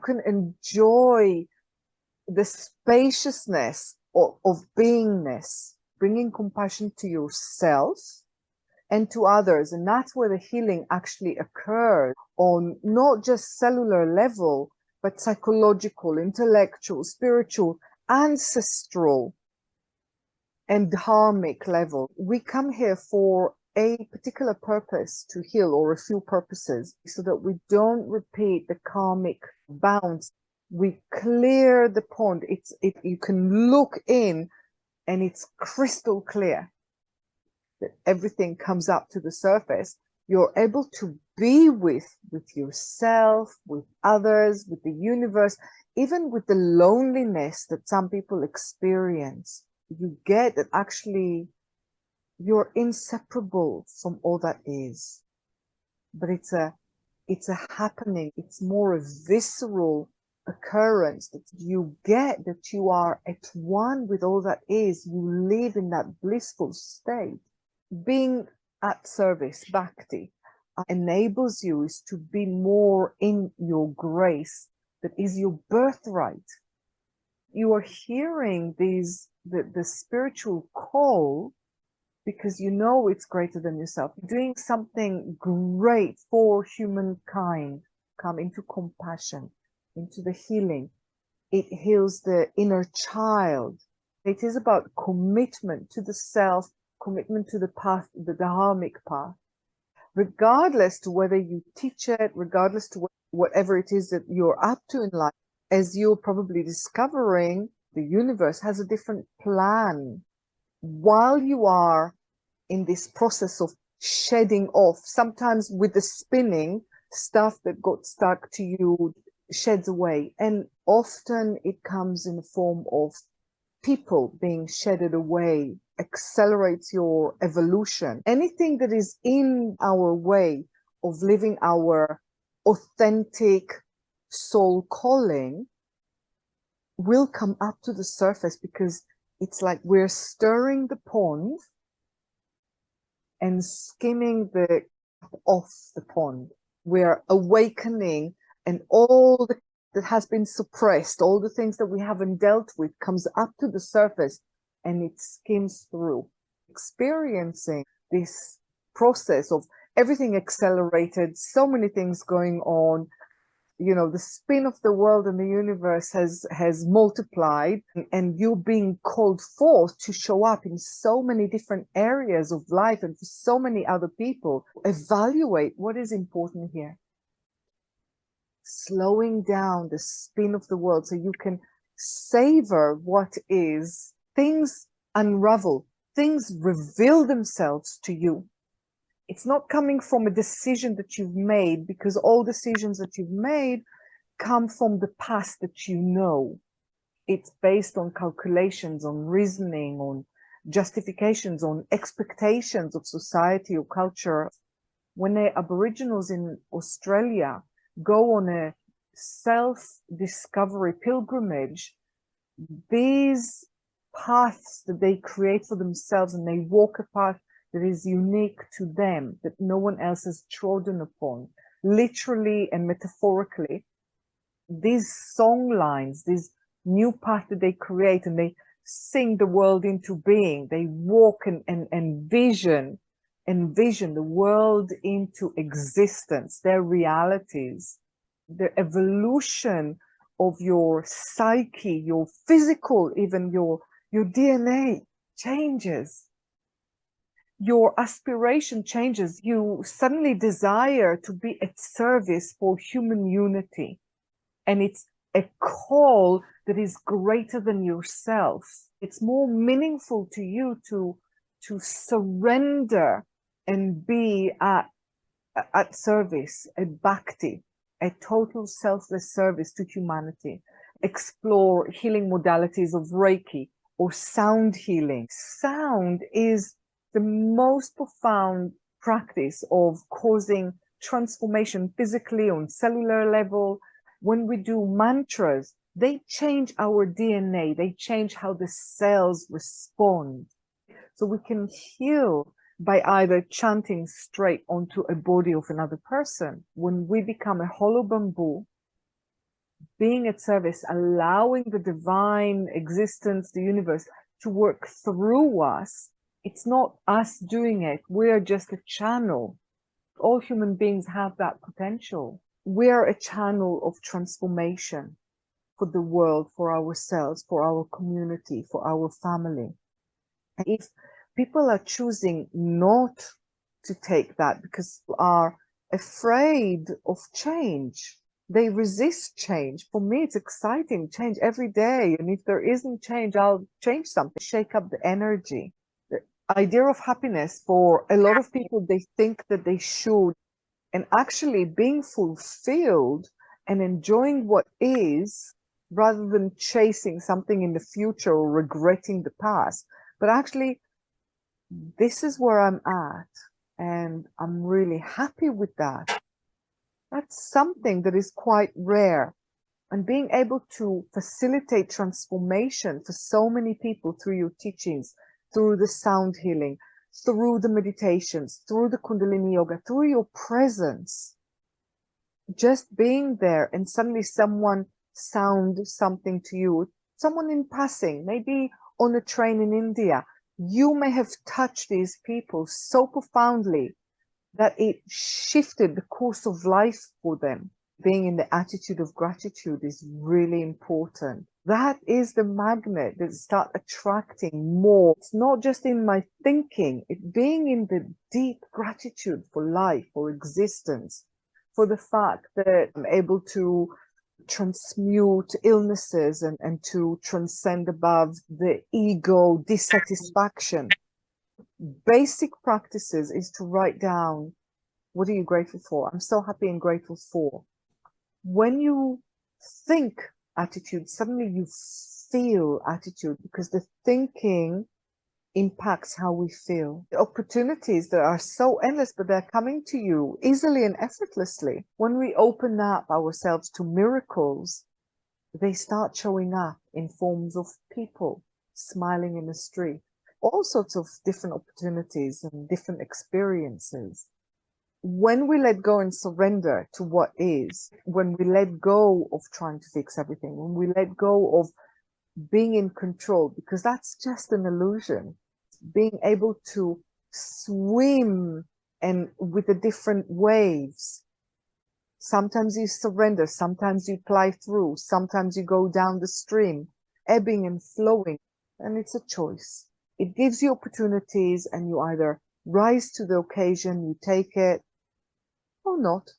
You can enjoy the spaciousness of beingness, bringing compassion to yourself and to others. And that's where the healing actually occurs on not just cellular level, but psychological, intellectual, spiritual, ancestral, and dharmic level. We come here for a particular purpose to heal, or a few purposes, so that we don't repeat the karmic bounds. We clear the pond. You can look in and it's crystal clear that everything comes up to the surface. You're able to be with yourself, with others, with the universe, even with the loneliness that some people experience. You get that actually you're inseparable from all that is. But it's a happening. It's more a visceral occurrence that you get, that you are at one with all that is. You live in that blissful state. Being at service, bhakti, enables you is to be more in your grace, that is your birthright. You are hearing the spiritual call because you know it's greater than yourself. Doing something great for humankind. Come into compassion, into the healing. It heals the inner child. It is about commitment to the self, commitment to the path, the dharmic path. Regardless to whether you teach it, regardless to whatever it is that you're up to in life, as you're probably discovering, the universe has a different plan. While you are in this process of shedding off, sometimes with the spinning, stuff that got stuck to you sheds away. And often it comes in the form of people being shedded away, accelerates your evolution. Anything that is in our way of living our authentic soul calling will come up to the surface, because it's like we're stirring the pond and skimming the off the pond. We're awakening, and all that has been suppressed, all the things that we haven't dealt with, comes up to the surface and it skims through. Experiencing this process of everything accelerated, so many things going on. You know, the spin of the world and the universe has multiplied, and you being called forth to show up in so many different areas of life and for so many other people. Evaluate what is important here. Slowing down the spin of the world so you can savor what is. Things unravel, things reveal themselves to you. It's not coming from a decision that you've made, because all decisions that you've made come from the past that you know. It's based on calculations, on reasoning, on justifications, on expectations of society or culture. When the Aboriginals in Australia go on a self-discovery pilgrimage, these paths that they create for themselves, and they walk a path that is unique to them, that no one else has trodden upon, literally and metaphorically. These song lines, this new path that they create, and they sing the world into being. They walk and envision the world into existence, their realities, the evolution of your psyche, your physical, even your DNA changes. Your aspiration changes. You suddenly desire to be at service for human unity. And it's a call that is greater than yourself. It's more meaningful to you to surrender and be at service, at bhakti, a total selfless service to humanity. Explore healing modalities of Reiki or sound healing. Sound is the most profound practice of causing transformation physically on cellular level. When we do mantras, they change our DNA. They change how the cells respond. So we can heal by either chanting straight onto a body of another person. When we become a hollow bamboo, being at service, allowing the divine existence, the universe, to work through us. It's not us doing it. We're just a channel. All human beings have that potential. We're a channel of transformation for the world, for ourselves, for our community, for our family. And if people are choosing not to take that because they are afraid of change, they resist change. For me, it's exciting, change every day. And if there isn't change, I'll change something, shake up the energy. The idea of happiness, for a lot of people, they think that they should. And actually being fulfilled and enjoying what is, rather than chasing something in the future or regretting the past. But actually, this is where I'm at, and I'm really happy with that. That's something that is quite rare. And being able to facilitate transformation for so many people through your teachings, through the sound healing, through the meditations, through the Kundalini yoga, through your presence, just being there, and suddenly someone sound something to you, someone in passing, maybe on a train in India, you may have touched these people so profoundly that it shifted the course of life for them. Being in the attitude of gratitude is really important. That is the magnet that starts attracting more. It's not just in my thinking, it's being in the deep gratitude for life, for existence, for the fact that I'm able to transmute illnesses and to transcend above the ego dissatisfaction. Basic practices is to write down, what are you grateful for? I'm so happy and grateful for. When you think attitude, suddenly you feel attitude, because the thinking impacts how we feel. The opportunities that are so endless, but they're coming to you easily and effortlessly. When we open up ourselves to miracles, they start showing up in forms of people smiling in the street, all sorts of different opportunities and different experiences. When we let go and surrender to what is, when we let go of trying to fix everything, when we let go of being in control, because that's just an illusion, being able to swim and with the different waves. Sometimes you surrender, sometimes you ply through, sometimes you go down the stream, ebbing and flowing, and it's a choice. It gives you opportunities, and you either rise to the occasion, you take it, or not.